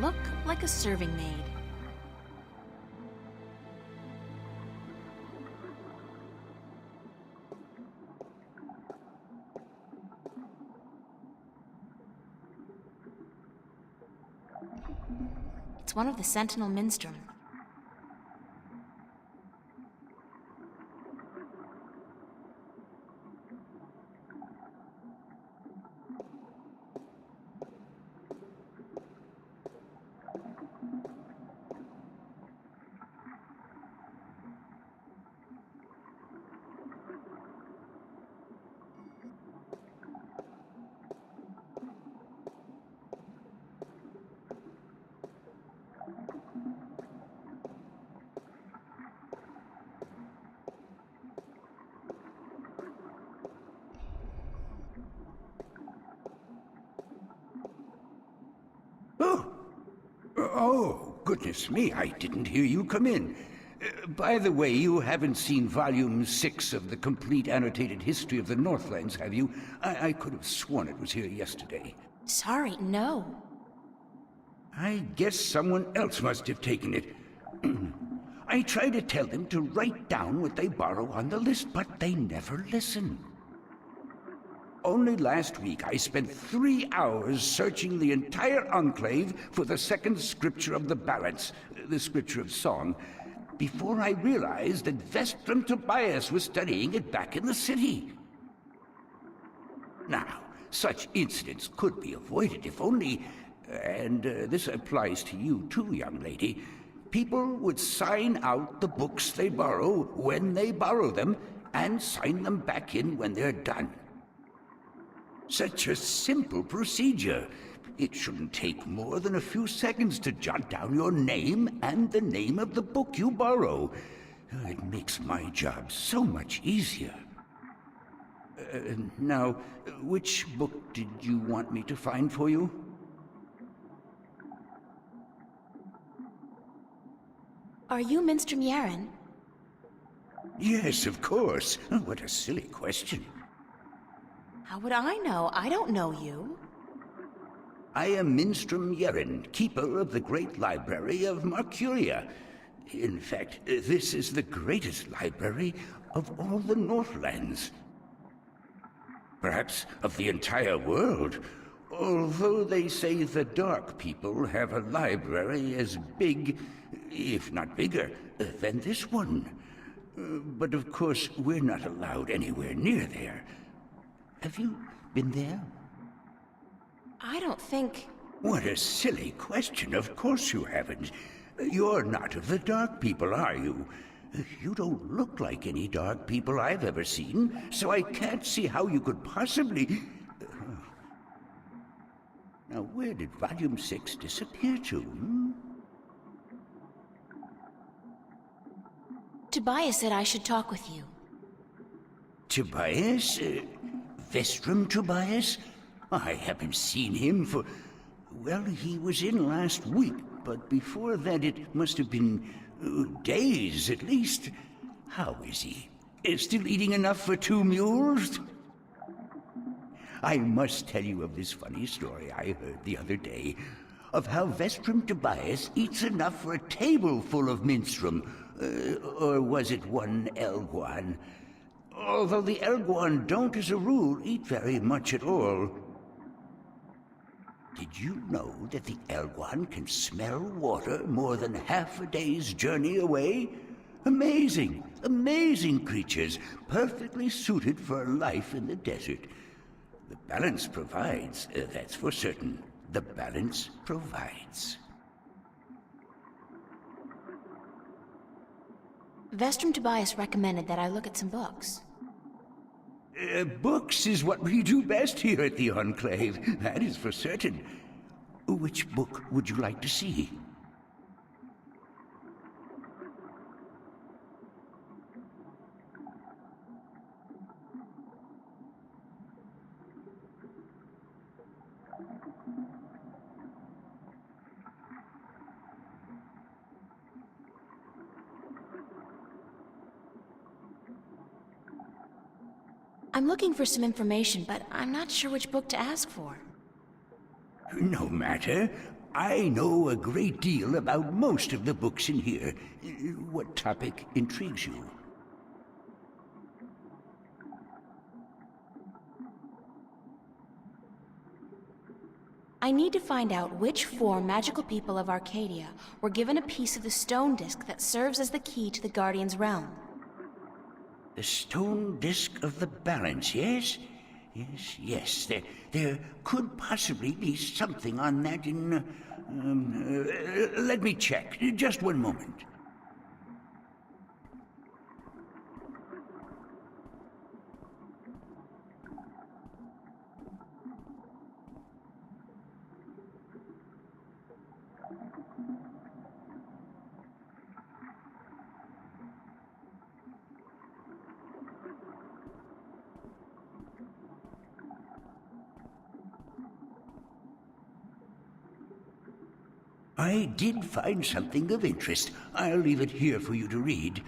look like a serving maid. It's one of the Sentinel Minstrum. Oh, goodness me, I didn't hear you come in. By the way, you haven't seen Volume 6 of the Complete Annotated History of the Northlands, have you? I could have sworn it was here yesterday. Sorry, no. I guess someone else must have taken it. I try to tell them to write down what they borrow on the list, but they never listen. Only last week I spent 3 hours searching the entire Enclave for the second scripture of the balance, the scripture of song, before I realized that Vestrum Tobias was studying it back in the city. Now, such incidents could be avoided if only, and this applies to you too, young lady, people would sign out the books they borrow when they borrow them and sign them back in when they're done. Such a simple procedure. It shouldn't take more than a few seconds to jot down your name and the name of the book you borrow. It makes my job so much easier. Now, which book did you want me to find for you? Are you Minstrum Yaren? Yes, of course. What a silly question. How would I know? I don't know you. I am Minstrum Yaren, keeper of the Great Library of Marcuria. In fact, this is the greatest library of all the Northlands. Perhaps of the entire world, although they say the Dark People have a library as big, if not bigger, than this one. But of course, we're not allowed anywhere near there. Have you been there? I don't think... What a silly question. Of course you haven't. You're not of the Dark People, are you? You don't look like any Dark People I've ever seen, so I can't see how you could possibly... Now, where did Volume 6 disappear to? Tobias said I should talk with you. Tobias? Vestrum Tobias? I haven't seen him for... Well, he was in last week, but before that it must have been days at least. How is he? Still eating enough for 2 mules? I must tell you of this funny story I heard the other day, of how Vestrum Tobias eats enough for a table full of minstrum, or was it 1 Elguan? Although the Elguan don't, as a rule, eat very much at all. Did you know that the Elguan can smell water more than half a day's journey away? Amazing, amazing creatures, perfectly suited for life in the desert. The balance provides, that's for certain. The balance provides. Vestrum Tobias recommended that I look at some books. Books is what we do best here at the Enclave, that is for certain. Which book would you like to see? I'm looking for some information, but I'm not sure which book to ask for. No matter. I know a great deal about most of the books in here. What topic intrigues you? I need to find out which 4 magical people of Arcadia were given a piece of the stone disc that serves as the key to the Guardian's realm. The stone disc of the balance, yes? Yes. There could possibly be something on that in... let me check. Just one moment. I did find something of interest. I'll leave it here for you to read.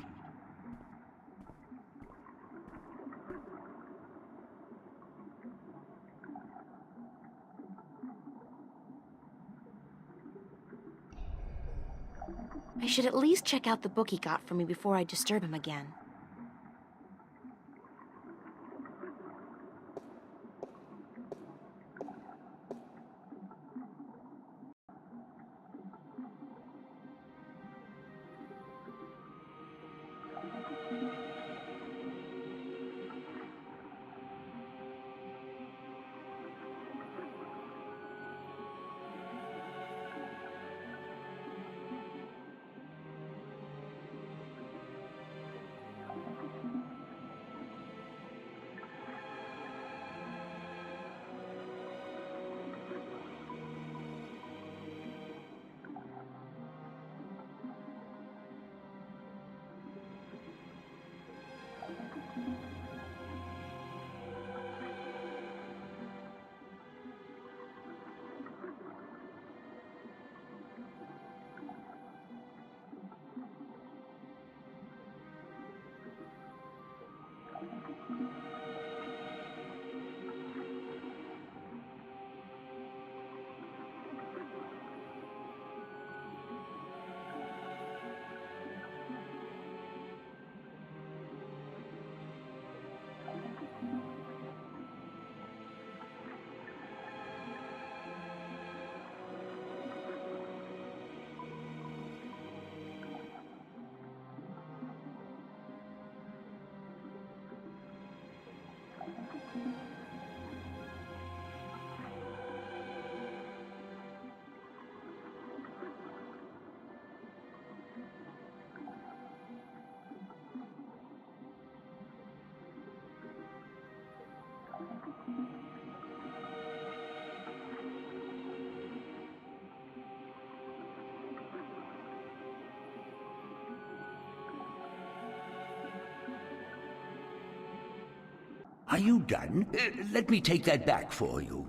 I should at least check out the book he got for me before I disturb him again. Are you done? Let me take that back for you.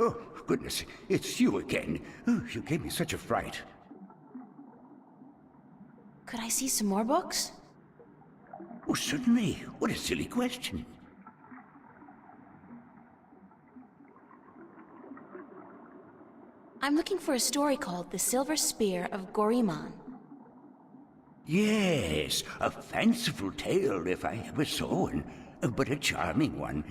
Oh, goodness, it's you again. Oh, you gave me such a fright. Could I see some more books? Oh, certainly. What a silly question. I'm looking for a story called The Silver Spear of Gorimon. Yes, a fanciful tale if I ever saw one, but a charming one.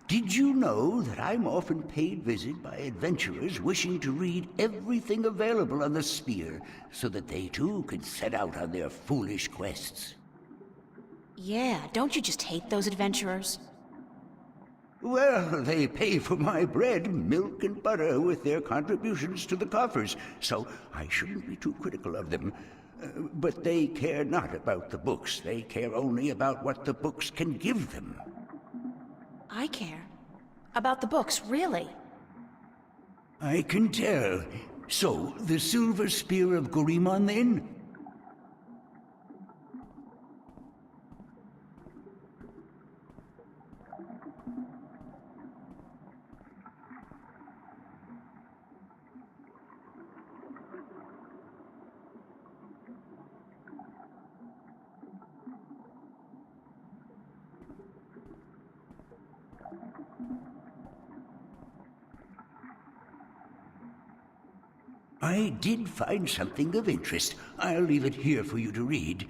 Did you know that I'm often paid visit by adventurers wishing to read everything available on the spear so that they too can set out on their foolish quests? Yeah, don't you just hate those adventurers? Well, they pay for my bread, milk, and butter with their contributions to the coffers, so I shouldn't be too critical of them. But they care not about the books. They care only about what the books can give them. I care. About the books, really. I can tell. So, the Silver Spear of Gorimon, then? I did find something of interest. I'll leave it here for you to read.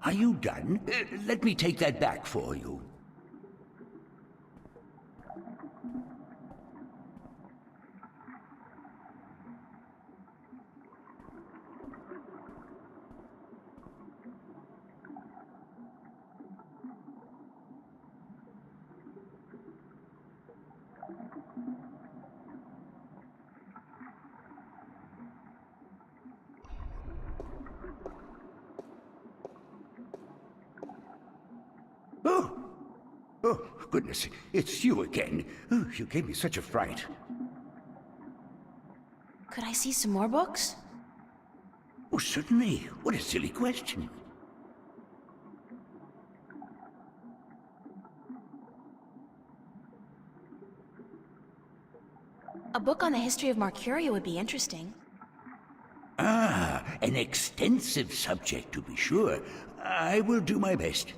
Are you done? Let me take that back for you. Oh! Oh, goodness, it's you again. Oh, you gave me such a fright. Could I see some more books? Oh, certainly. What a silly question. A book on the history of Marcuria would be interesting. Ah, an extensive subject, to be sure. I will do my best.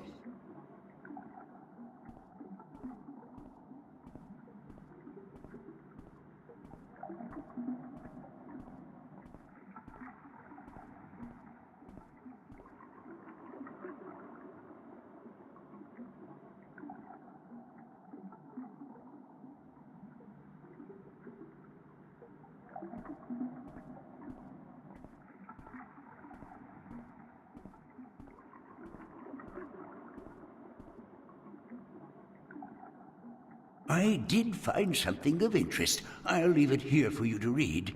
I did find something of interest. I'll leave it here for you to read.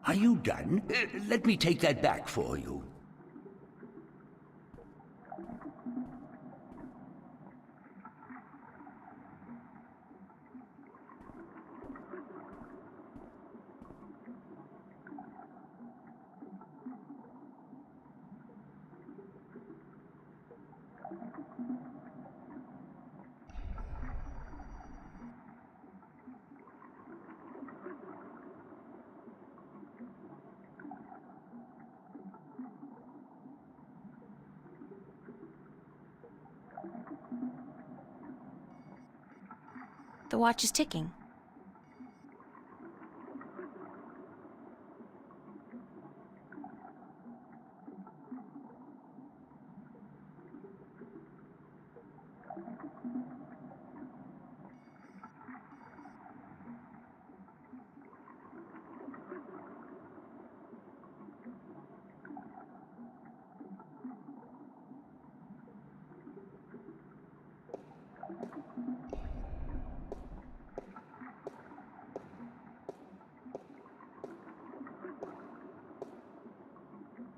Are you done? Let me take that back for you. The watch is ticking.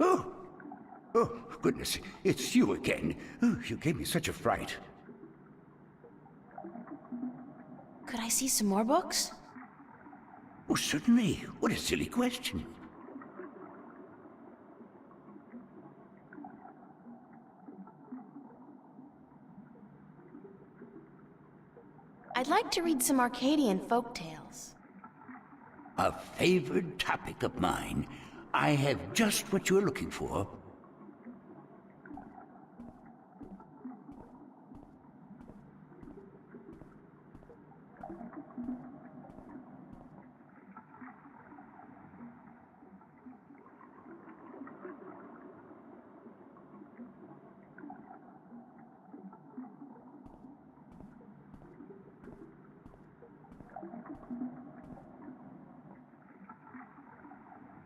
Oh! Oh, goodness, it's you again. Oh, you gave me such a fright. Could I see some more books? Oh, certainly. What a silly question. I'd like to read some Arcadian folk tales. A favored topic of mine. I have just what you're looking for.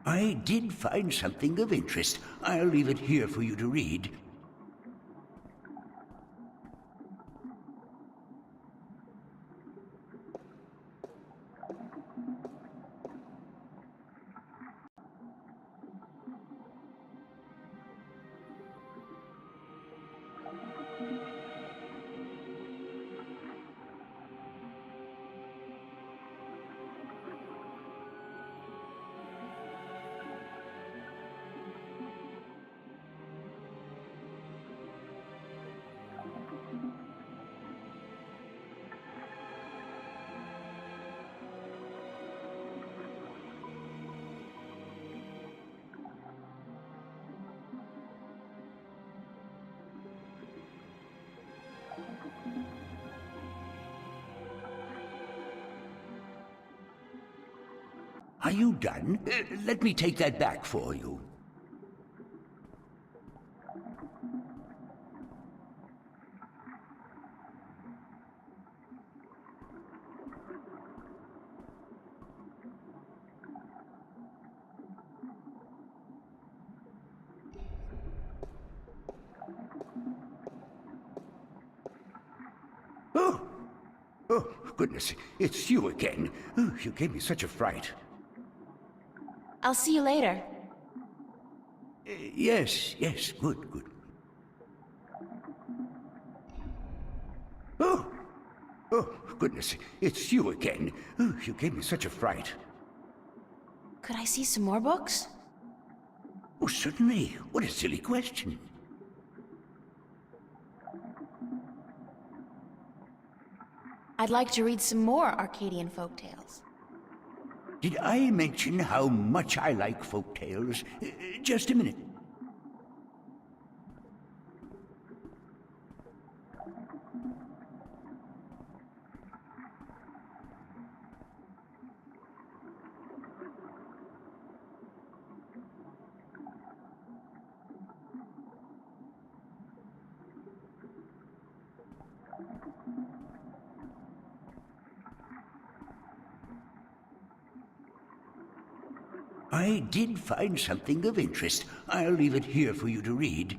I did find something of interest. I'll leave it here for you to read. Are you done? Let me take that back for you. Oh! Oh, goodness, it's you again. Oh, you gave me such a fright. I'll see you later. Yes, good, good. Oh! Oh, goodness, it's you again. Oh, you gave me such a fright. Could I see some more books? Oh, certainly. What a silly question. I'd like to read some more Arcadian folk tales. Did I mention how much I like folk tales? Just a minute. I did find something of interest. I'll leave it here for you to read.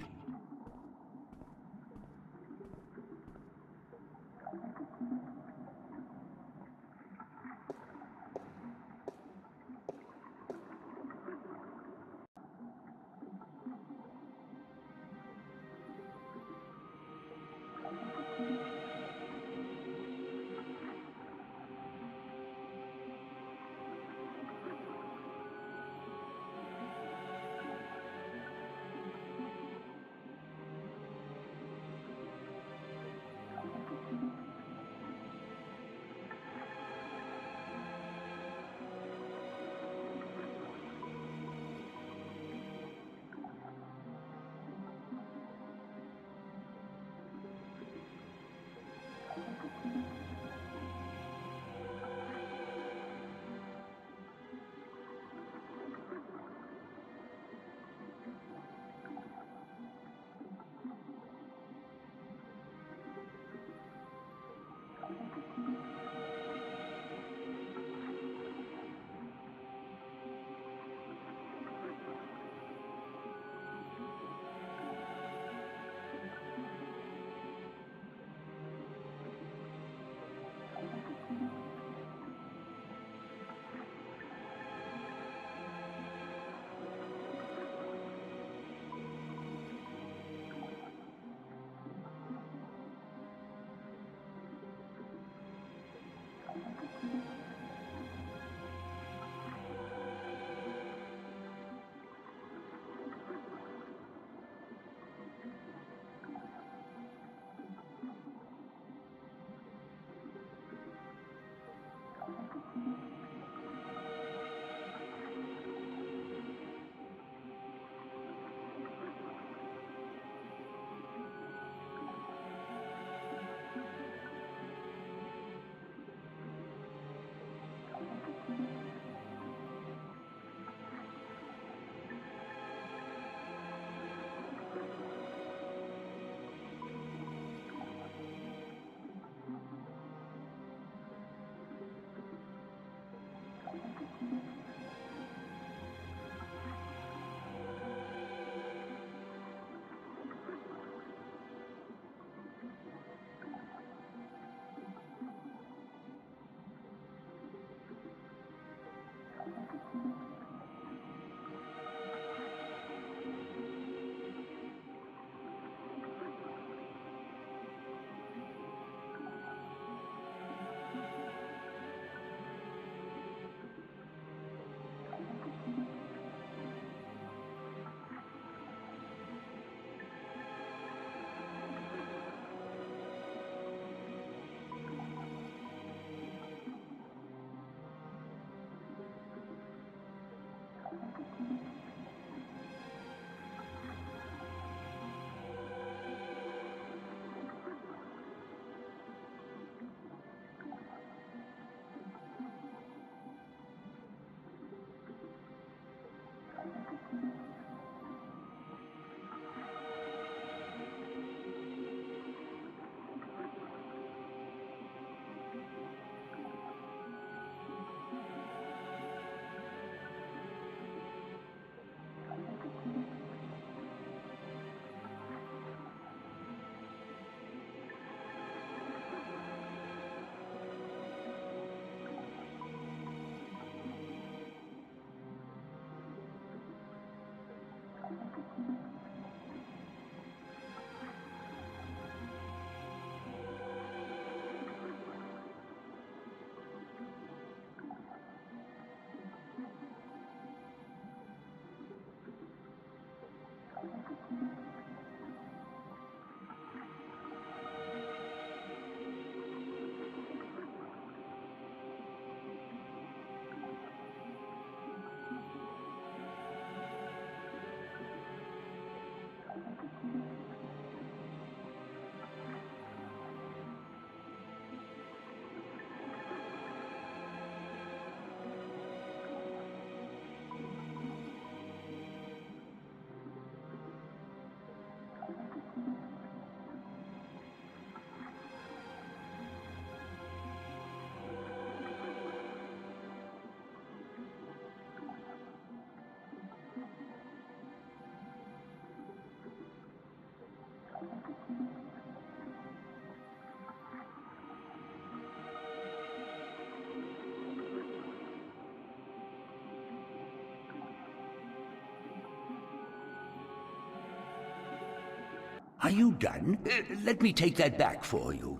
Are you done? Let me take that back for you.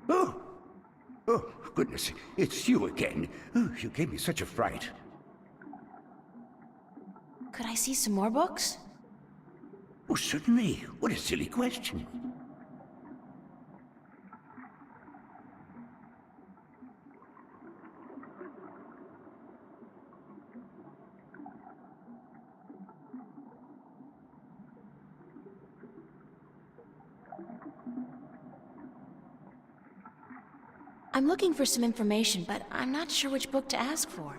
Oh! Oh, goodness, it's you again. Oh, you gave me such a fright. Could I see some more books? Oh, certainly. What a silly question. I'm looking for some information, but I'm not sure which book to ask for.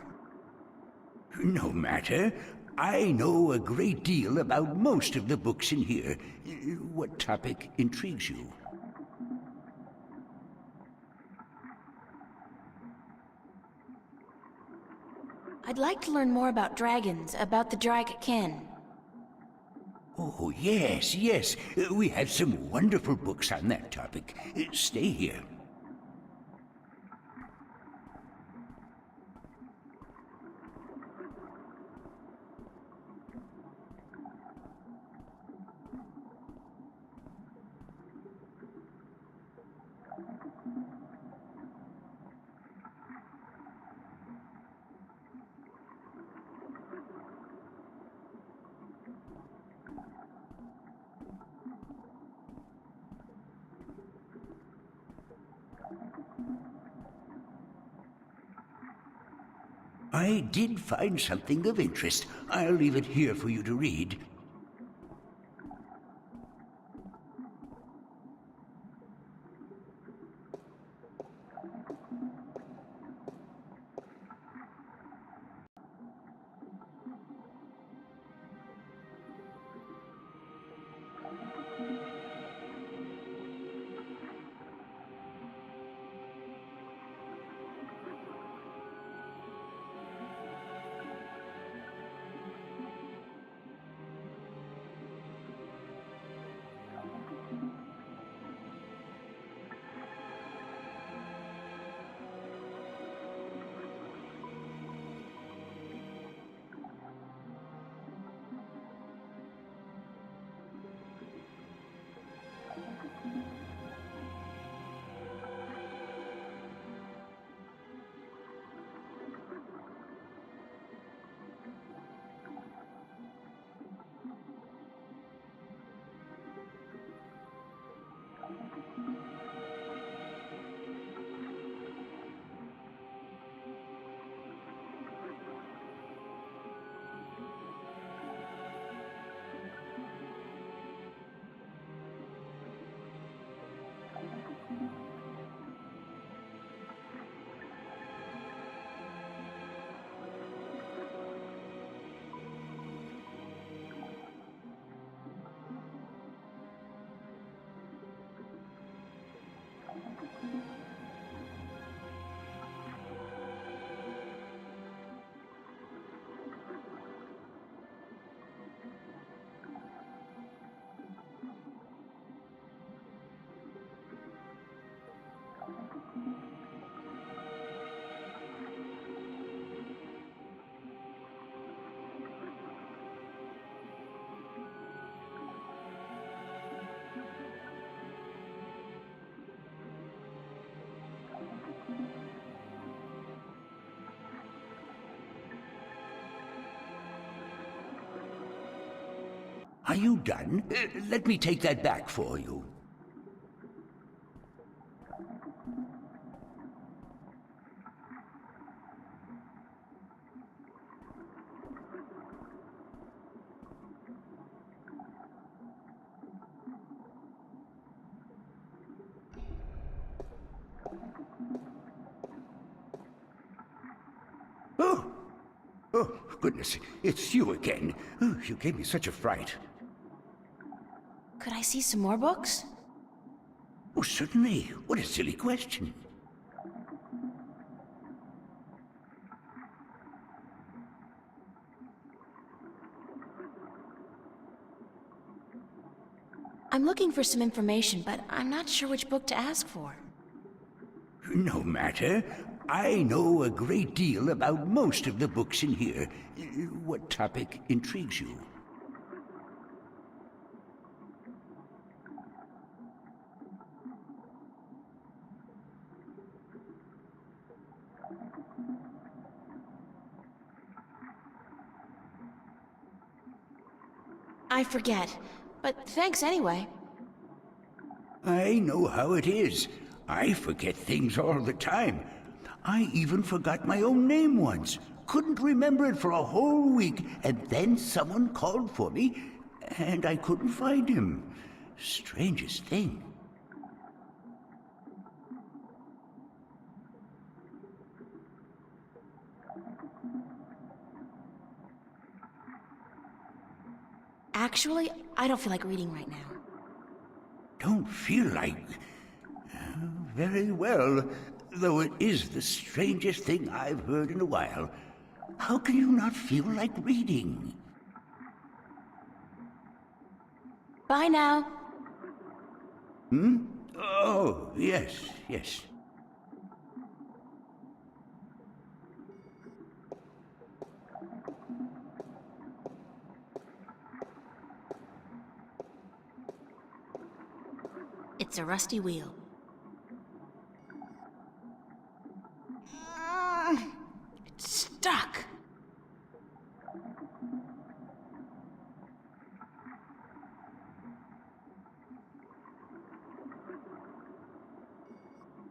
No matter. I know a great deal about most of the books in here. What topic intrigues you? I'd like to learn more about dragons, about the Dragkin. Oh, yes, yes. We have some wonderful books on that topic. Stay here. I did find something of interest. I'll leave it here for you to read. Are you done? Let me take that back for you. Oh, Oh, goodness, it's you again. Oh, you gave me such a fright. Could I see some more books? Oh, certainly. What a silly question. I'm looking for some information, but I'm not sure which book to ask for. No matter. I know a great deal about most of the books in here. What topic intrigues you? I forget, but thanks anyway. I know how it is. I forget things all the time. I even forgot my own name once. Couldn't remember it for a whole week, and then someone called for me, and I couldn't find him. Strangest thing. Actually, I don't feel like reading right now. Don't feel like... very well, though it is the strangest thing I've heard in a while. How can you not feel like reading? Bye now. Oh, yes, yes. It's a rusty wheel. It's stuck.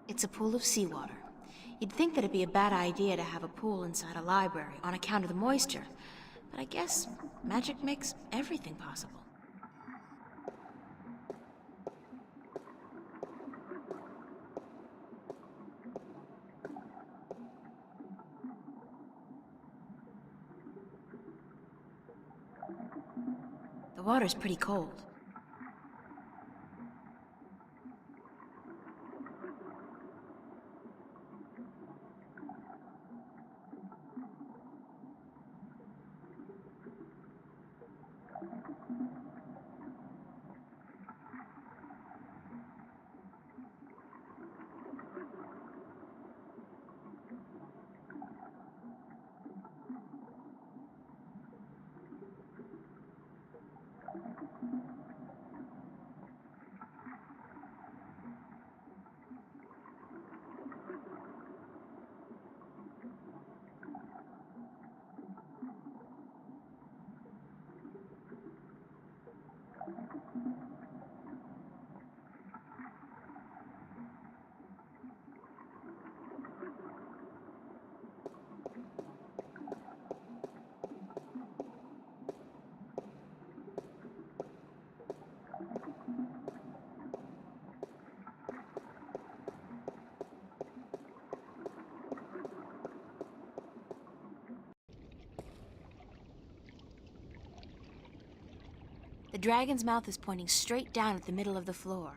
It's a pool of seawater. You'd think that it'd be a bad idea to have a pool inside a library on account of the moisture, but I guess magic makes everything possible. The water's pretty cold. The dragon's mouth is pointing straight down at the middle of the floor.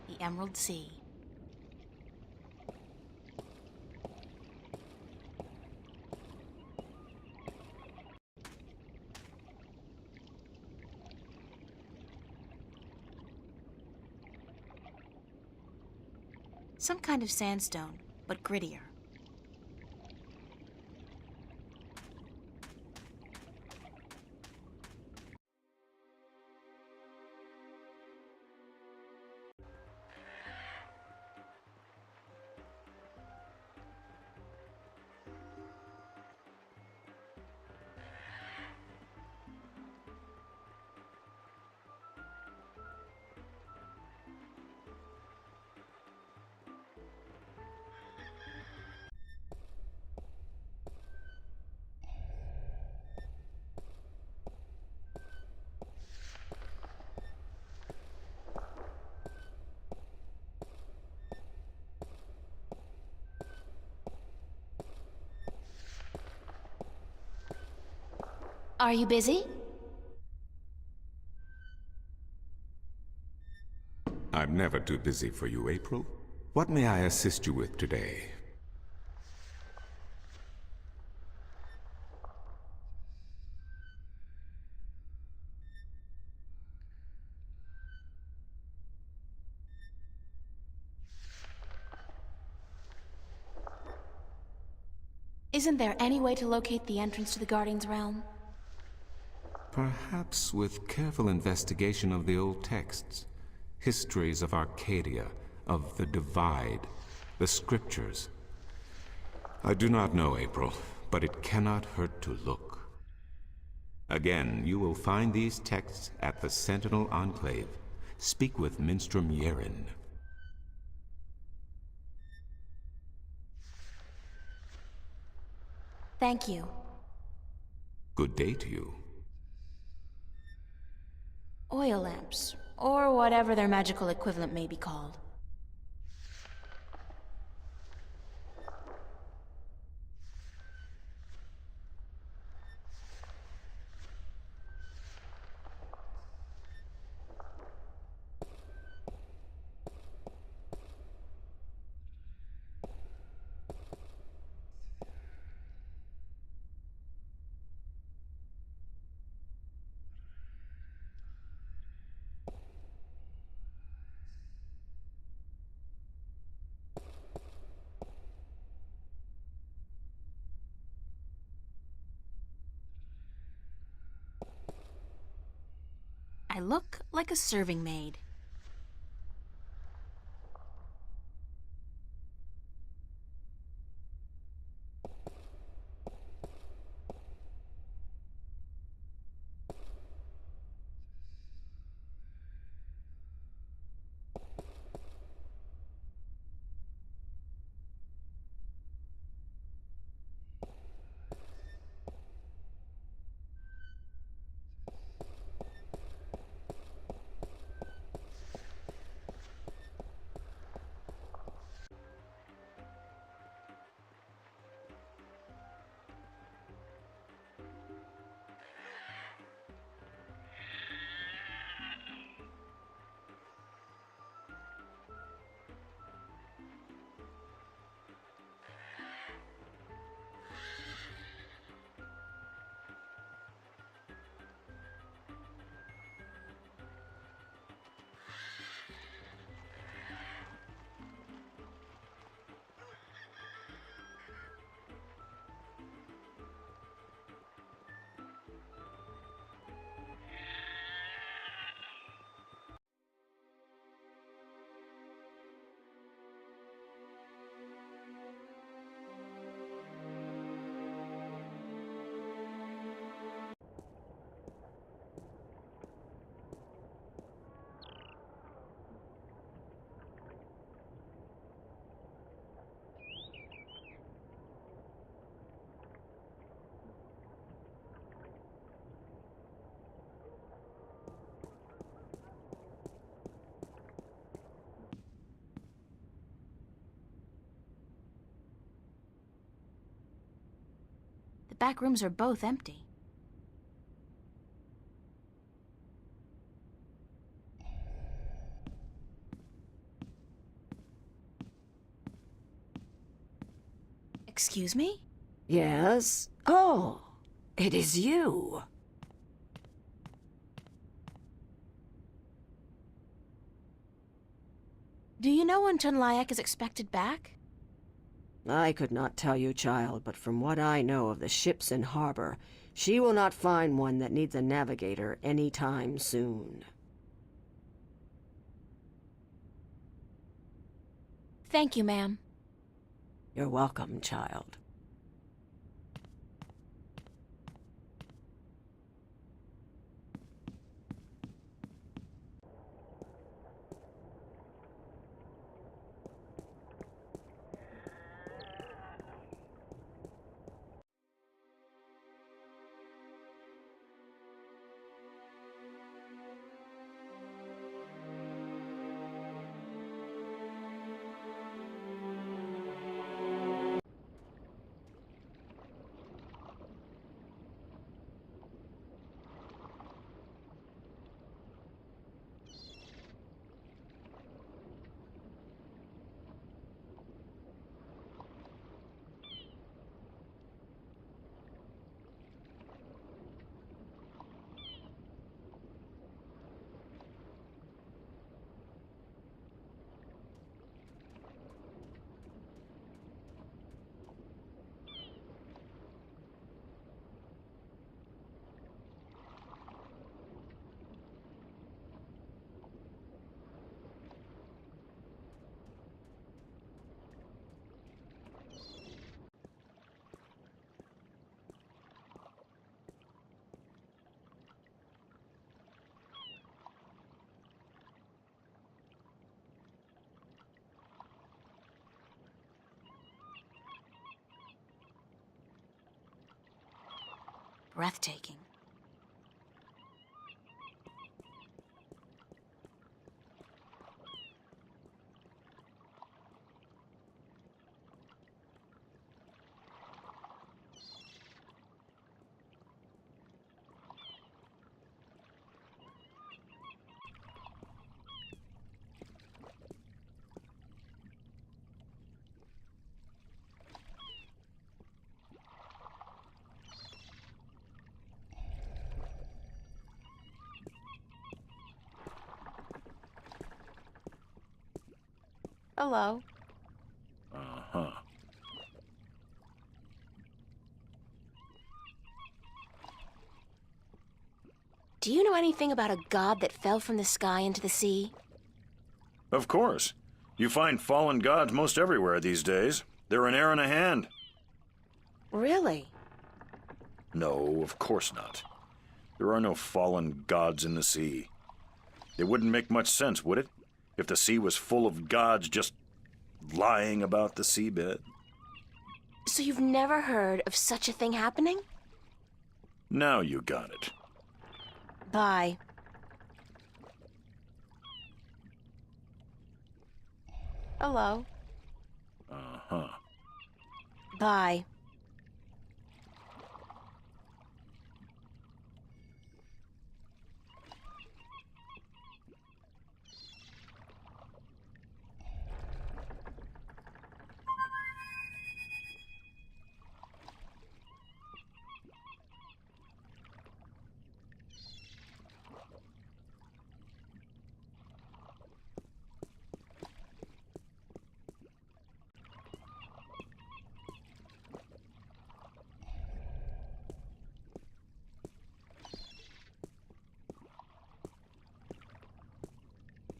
The Emerald Sea. Some kind of sandstone, but grittier. Are you busy? I'm never too busy for you, April. What may I assist you with today? Isn't there any way to locate the entrance to the Guardian's realm? Perhaps with careful investigation of the old texts, histories of Arcadia, of the Divide, the scriptures. I do not know, April, but it cannot hurt to look. Again, you will find these texts at the Sentinel Enclave. Speak with Minstrom Yerin. Thank you. Good day to you. Oil lamps, or whatever their magical equivalent may be called. I look like a serving maid. The back rooms are both empty. Excuse me? Yes? Oh, it is you. Do you know when Tunlayak is expected back? I could not tell you, child, but from what I know of the ships in harbor, she will not find one that needs a navigator any time soon. Thank you, ma'am. You're welcome, child. breathtaking. Hello. Uh-huh. Do you know anything about a god that fell from the sky into the sea? Of course. You find fallen gods most everywhere these days. They're an heir and a hand. Really? No, of course not. There are no fallen gods in the sea. It wouldn't make much sense, would it? If the sea was full of gods just lying about the seabed. So you've never heard of such a thing happening? Now you got it. Bye. Hello. Uh-huh. Bye.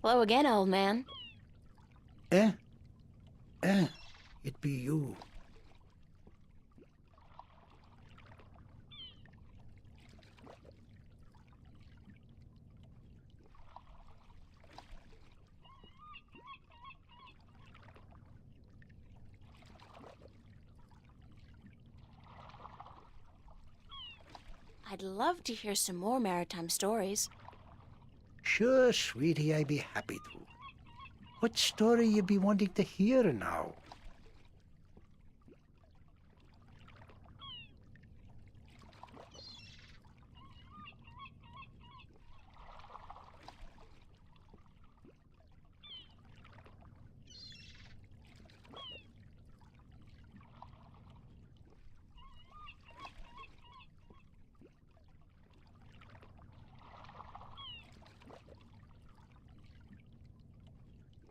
Hello again, old man. It be you. I'd love to hear some more maritime stories. Sure, sweetie, I be happy to. What story you be wanting to hear now?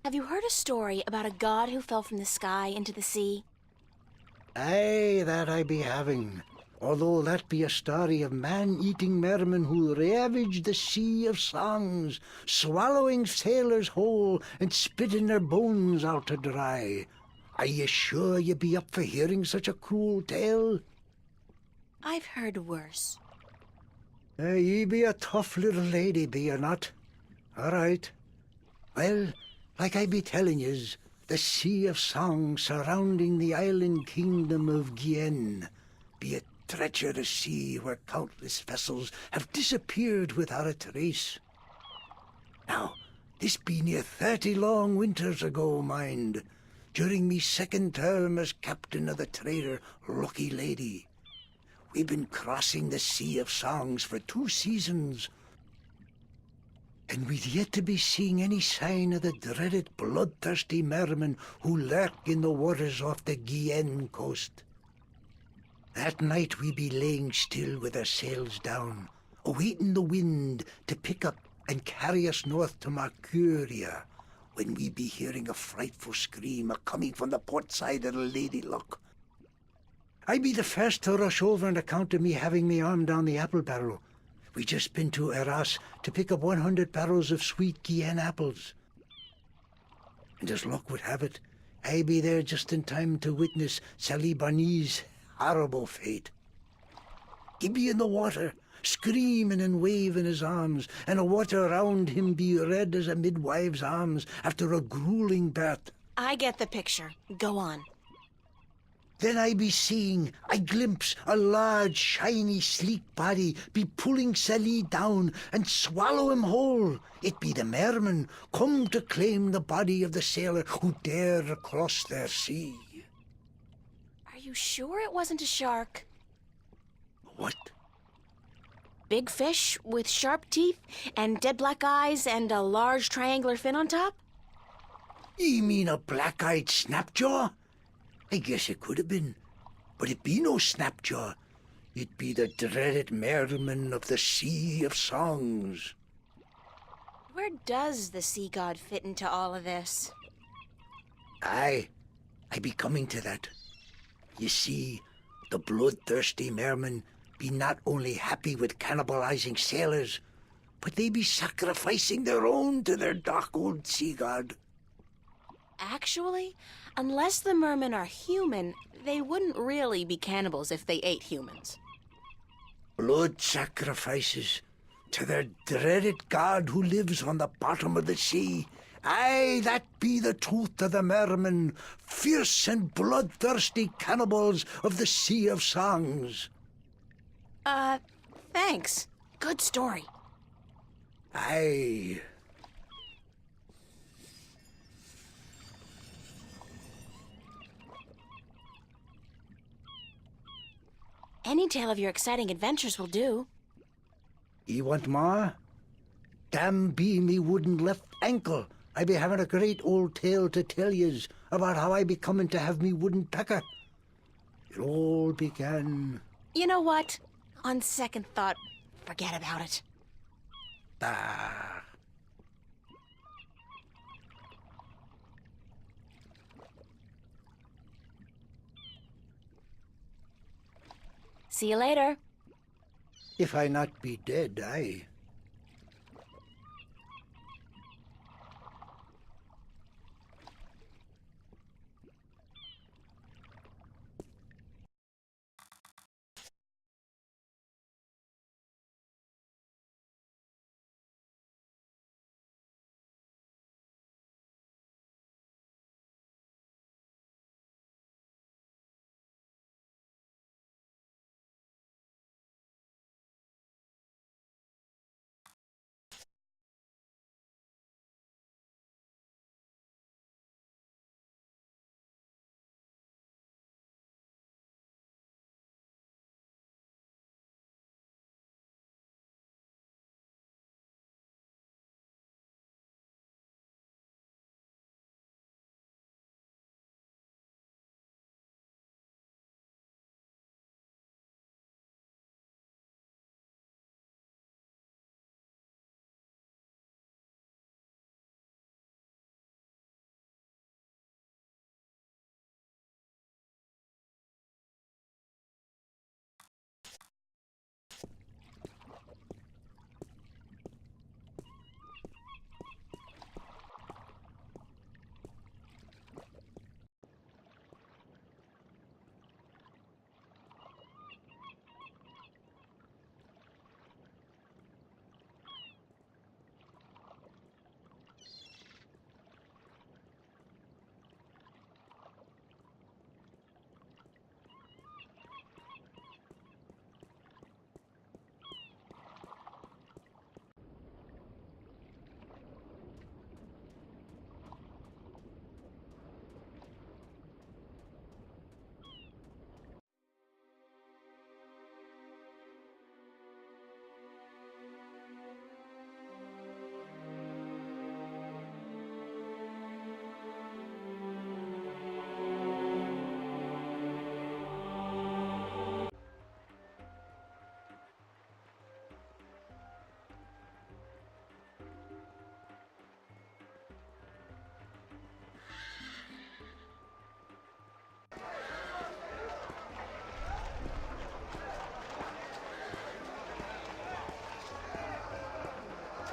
Have you heard a story about a god who fell from the sky into the sea? Aye, that I be having. Although that be a story of man-eating mermen who ravaged the sea of songs, swallowing sailors whole and spitting their bones out to dry. Are you sure you be up for hearing such a cruel tale? I've heard worse. Ye be a tough little lady, be you not? All right. Well, like I be telling yous, the sea of song surrounding the island kingdom of Gien be a treacherous sea where countless vessels have disappeared without a trace. Now, this be near 30 long winters ago, mind, during me second term as captain of the trader Lucky Lady. We've been crossing the sea of songs for 2 seasons, and we'd yet to be seeing any sign of the dreaded bloodthirsty mermen who lurk in the waters off the Guyenne coast. That night we be laying still with our sails down, awaiting the wind to pick up and carry us north to Mercuria, when we be hearing a frightful scream a-coming from the port side of the Lady Luck. I be the first to rush over on account of me having me arm down the apple barrel. We just been to Arras to pick up 100 barrels of sweet Guyenne apples. And as luck would have it, I be there just in time to witness Sally Barney's horrible fate. He be in the water, screaming and waving his arms, and the water around him be red as a midwife's arms after a grueling birth. I get the picture. Go on. Then I be seeing, I glimpse a large, shiny, sleek body be pulling Sally down and swallow him whole. It be the merman come to claim the body of the sailor who dare cross their sea. Are you sure it wasn't a shark? What? Big fish with sharp teeth and dead black eyes and a large triangular fin on top? Ye mean a black-eyed snapjaw? I guess it could have been, but it be no snapjaw. It be the dreaded merman of the Sea of Songs. Where does the sea god fit into all of this? Aye, I be coming to that. You see, the bloodthirsty mermen be not only happy with cannibalizing sailors, but they be sacrificing their own to their dark old sea god. Actually, unless the mermen are human, they wouldn't really be cannibals if they ate humans. Blood sacrifices to their dreaded god who lives on the bottom of the sea. Aye, that be the truth of the mermen, fierce and bloodthirsty cannibals of the Sea of Songs. Thanks. Good story. Aye. Any tale of your exciting adventures will do. Ye want more? Damn be me wooden left ankle. I be having a great old tale to tell yez about how I be coming to have me wooden pecker. It all began... You know what? On second thought, forget about it. Ah. See you later. If I not be dead, aye.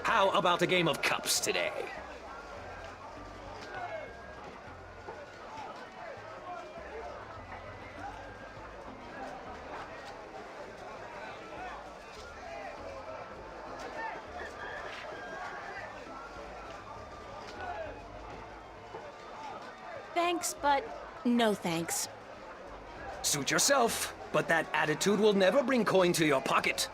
How about a game of cups today? Thanks, but no thanks. Suit yourself, but that attitude will never bring coin to your pocket.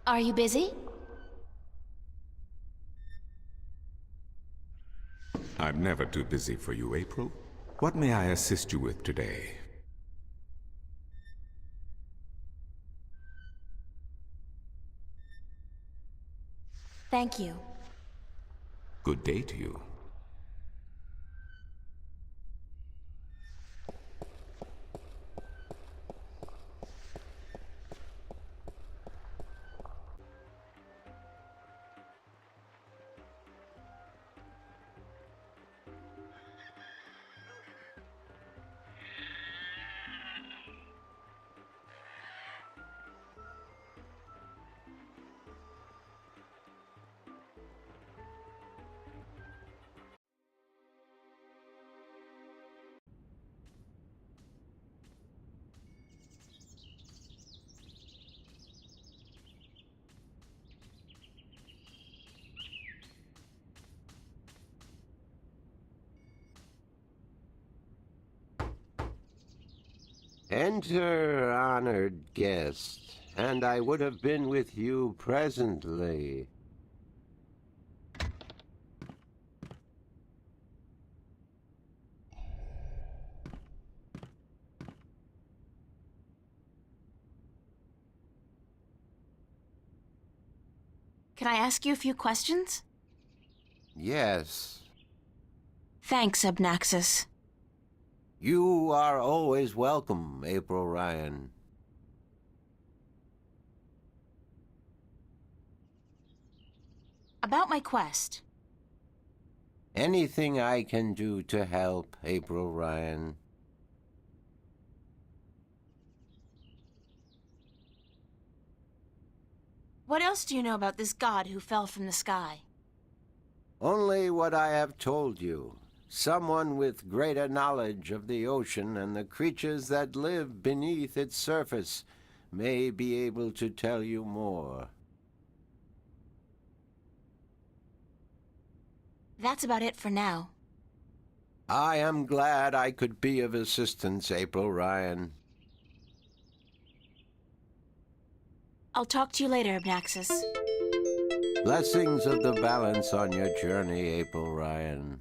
Are you busy? I'm never too busy for you, April. What may I assist you with today? Thank you. Good day to you. Enter, honored guest, and I would have been with you presently. Can I ask you a few questions? Yes, Thanks, Abnaxis. you are always welcome, April Ryan. About my quest. Anything I can do to help, April Ryan. What else do you know about this god who fell from the sky? Only what I have told you. Someone with greater knowledge of the ocean and the creatures that live beneath its surface may be able to tell you more. That's about it for now. I am glad I could be of assistance, April Ryan. I'll talk to you later, Abnaxis. Blessings of the balance on your journey, April Ryan.